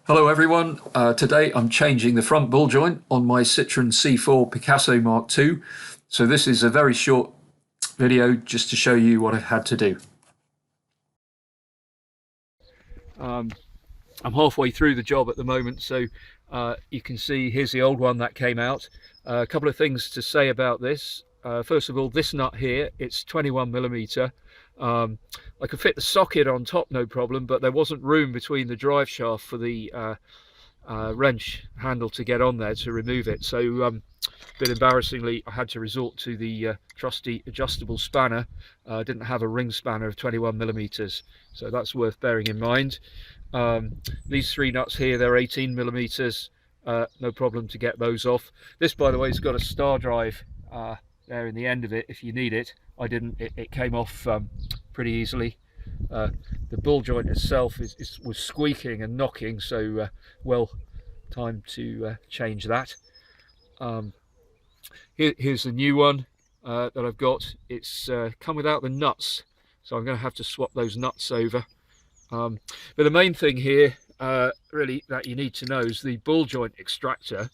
Hello everyone, today I'm changing the front ball joint on my Citroen C4 Picasso Mk2. So this is a very short video just to show you what I've had to do. I'm halfway through the job at the moment, so you can see here's the old one that came out. A couple of things to say about this. First of all, this nut here, it's 21mm. I could fit the socket on top no problem, but there wasn't room between the drive shaft for the wrench handle to get on there to remove it. So a bit embarrassingly, I had to resort to the trusty adjustable spanner. I didn't have a ring spanner of 21mm, so that's worth bearing in mind. These three nuts here, they're 18mm. No problem to get those off. This, by the way, has got a star drive there in the end of it if you need it. I didn't. It came off pretty easily. The ball joint itself was squeaking and knocking, so well, time to change that. Here's the new one that I've got. It's come without the nuts, so I'm going to have to swap those nuts over. But the main thing here really that you need to know is the ball joint extractor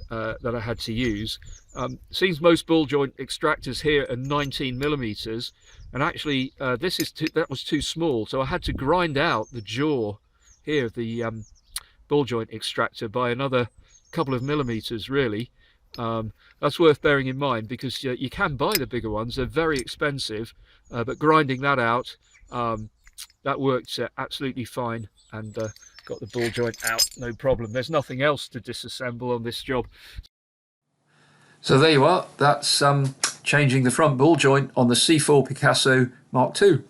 that I had to use. Seems most ball joint extractors here are 19mm, and actually that was too small, so I had to grind out the jaw here of the ball joint extractor by another couple of millimeters really. That's worth bearing in mind because you can buy the bigger ones, they're very expensive, but grinding that out, that worked absolutely fine, and got the ball joint out no problem. There's nothing else to disassemble on this job. So there you are, that's changing the front ball joint on the C4 Picasso Mk2.